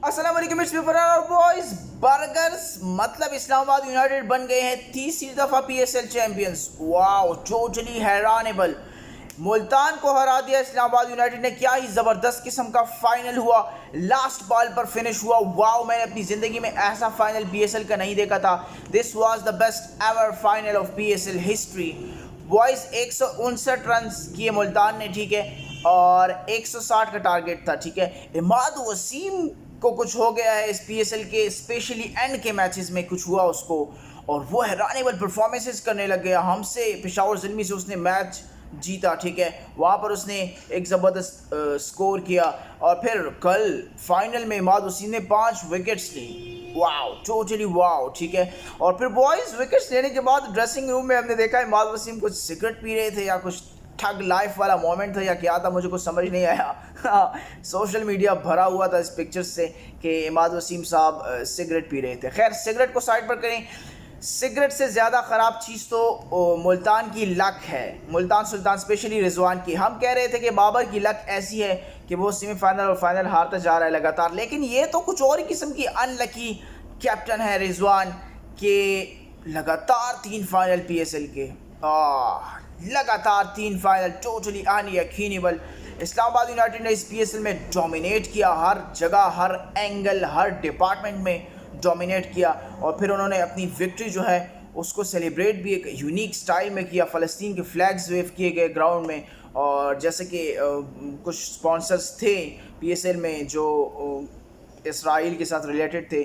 अस्सलाम वालेकुम boys burgers मतलब इस्लामाबाद यूनाइटेड बन गए हैं तीसरी दफ़ा पीएसएल चैंपियंस। वाओ टोटली हैरानेबल। मुल्तान को हरा दिया इस्लामाबाद यूनाइटेड ने। क्या ही ज़बरदस्त किस्म का फाइनल हुआ, लास्ट बॉल पर फिनिश हुआ। वाओ, मैंने अपनी ज़िंदगी में ऐसा फाइनल पीएसएल का नहीं देखा था। This was the best ever final of PSL history. Boys 159 run किए मुल्तान ने, ठीक है, और 160 का टारगेट था, ठीक है। इमाद वसीम को कुछ हो गया है इस पीएसएल के स्पेशली एंड के मैचेस में कुछ हुआ उसको, और वो हैरानेबल परफॉर्मेंसेस करने लग गया। हमसे पेशावर ज़ल्मी से उसने मैच जीता, ठीक है, वहाँ पर उसने एक ज़बरदस्त स्कोर किया। और फिर कल फाइनल में इमाद वसीम ने 5 विकेट्स ली। वाओ टोटली वाओ, ठीक है। और फिर बॉयज़ विकेट्स लेने के बाद ड्रेसिंग रूम में हमने देखा इमाद वसीम कुछ सिगरेट पी रहे थे या कुछ ठग लाइफ वाला मोमेंट था या क्या था, मुझे कुछ समझ नहीं आया। सोशल मीडिया भरा हुआ था इस पिक्चर से कि इमाद वसीम साहब सिगरेट पी रहे थे। खैर सिगरेट को साइड पर करें, सिगरेट से ज़्यादा ख़राब चीज़ तो मुल्तान की लक है। मुल्तान सुल्तान स्पेशली रिजवान की। हम कह रहे थे कि बाबर की लक ऐसी है कि वो सेमीफाइनल और फाइनल हारता जा रहा है लगातार, लेकिन ये तो कुछ और ही किस्म की अनलकी कैप्टन है रिजवान के। लगातार 3 फाइनल पीएसएल के, लगातार 3 फाइनल, टोटली अनयकीनेबल। इस्लामाबाद यूनाइटेड ने इस पीएसएल में डोमिनेट किया, हर जगह, हर एंगल, हर डिपार्टमेंट में डोमिनेट किया। और फिर उन्होंने अपनी विक्ट्री जो है उसको सेलिब्रेट भी एक यूनिक स्टाइल में किया। फ़लस्तीन के फ्लैग्स वेव किए गए ग्राउंड में, और जैसे कि कुछ स्पॉन्सर्स थे पीएसएल में जो इसराइल के साथ रिलेटेड थे,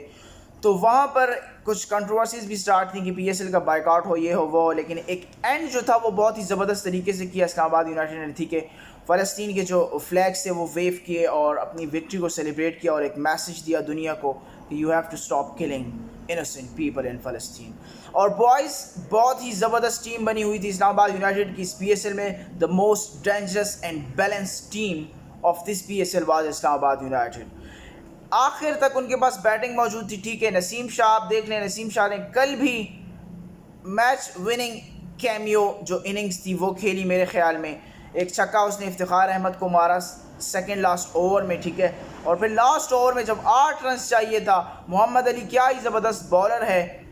तो वहाँ पर कुछ कंट्रोवर्सीज भी स्टार्ट थी कि पीएसएल का बायकॉट हो, ये हो वो, लेकिन एक एंड जो था वो बहुत ही ज़बरदस्त तरीके से किया इस्लामाबाद यूनाइटेड ने, ठीक है। फ़लस्तीन के जो फ्लैग्स थे वो वेव किए और अपनी विक्ट्री को सेलिब्रेट किया और एक मैसेज दिया दुनिया को कि you have to stop killing innocent people in फ़लस्तीन। और बॉयज़ बहुत ही ज़बरदस्त टीम बनी हुई थी इस्लामाबाद यूनाइटेड की इस पीएसएल में। The most dangerous and balanced team of this PSL was Islamabad United. आखिर तक उनके पास बैटिंग मौजूद थी, ठीक है। नसीम शाह आप देख लें, नसीम शाह ने कल भी मैच विनिंग कैमियो जो इनिंग्स थी वो खेली। मेरे ख्याल में एक छक्का उसने इफ्तिखार अहमद को मारा सेकंड लास्ट ओवर में, ठीक है। और फिर लास्ट ओवर में जब 8 रन चाहिए था, मोहम्मद अली क्या ही ज़बरदस्त बॉलर है,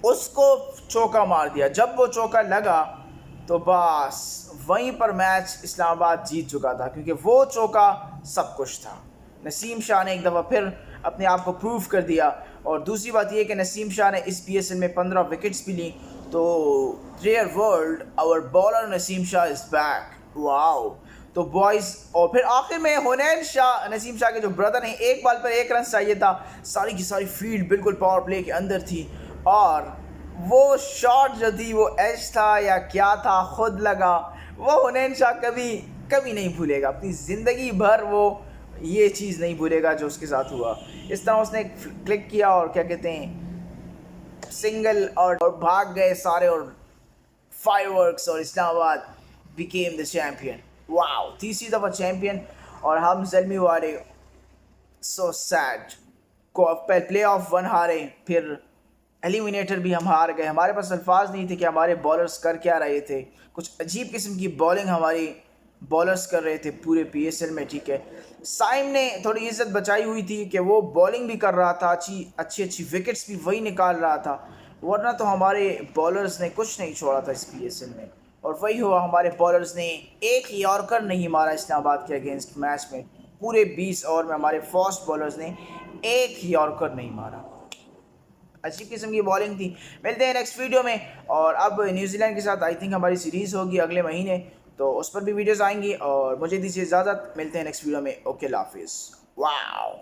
उसको चौका मार दिया। जब वो चौका लगा तो बस वहीं पर मैच इस्लामाबाद जीत चुका था, क्योंकि वो चौका सब कुछ था। नसीम शाह ने एक दफ़ा फिर अपने आप को प्रूव कर दिया। और दूसरी बात यह कि नसीम शाह ने इस पीएसएल में 15 विकेट्स भी ली। तो rare world, our bowler Naseem Shah is back. Wow. तो बॉयज़, और फिर आखिर में हुनैन शाह, नसीम शाह के जो ब्रदर हैं, एक बॉल पर 1 रन चाहिए था, सारी की सारी फील्ड बिल्कुल पावर प्ले के अंदर थी, और वो शॉट जो थी वो एज था या क्या था खुद लगा। वो हुनैन शाह कभी कभी नहीं भूलेगा, अपनी ज़िंदगी भर वो ये चीज़ नहीं भूलेगा जो उसके साथ हुआ। इस तरह उसने क्लिक किया और क्या कहते हैं सिंगल, और भाग गए सारे, और फायरवर्क्स, और Islamabad became the champion. Wow, तीसरी दफ़ा चैम्पियन। और हम ज़ल्मी वाले सो सैड को प्ले ऑफ 1 हारे, फिर एलिमिनेटर भी हम हार गए। हमारे पास अल्फाज नहीं थे कि हमारे बॉलर्स कर क्या रहे थे। कुछ अजीब किस्म की बॉलिंग हमारी बॉलर्स कर रहे थे पूरे पीएसएल में, ठीक है। साइम ने थोड़ी इज्जत बचाई हुई थी कि वो बॉलिंग भी कर रहा था, अच्छी विकेट्स भी वही निकाल रहा था, वरना तो हमारे बॉलर्स ने कुछ नहीं छोड़ा था इस पीएसएल में। और वही हुआ, हमारे बॉलर्स ने एक यॉर्कर नहीं मारा इस्लामाबाद के अगेंस्ट मैच में। पूरे 20 ओवर में हमारे फास्ट बॉलर्स ने एक यॉर्कर नहीं मारा। अच्छी किस्म की बॉलिंग थी। मिलते हैं नेक्स्ट वीडियो में। और अब न्यूजीलैंड के साथ आई थिंक हमारी सीरीज़ होगी अगले महीने, तो उस पर भी वीडियोस आएंगी। और मुझे दीजिए इजाज़त, मिलते हैं नेक्स्ट वीडियो में। ओके, अल्लाह हाफिज़। वाओ।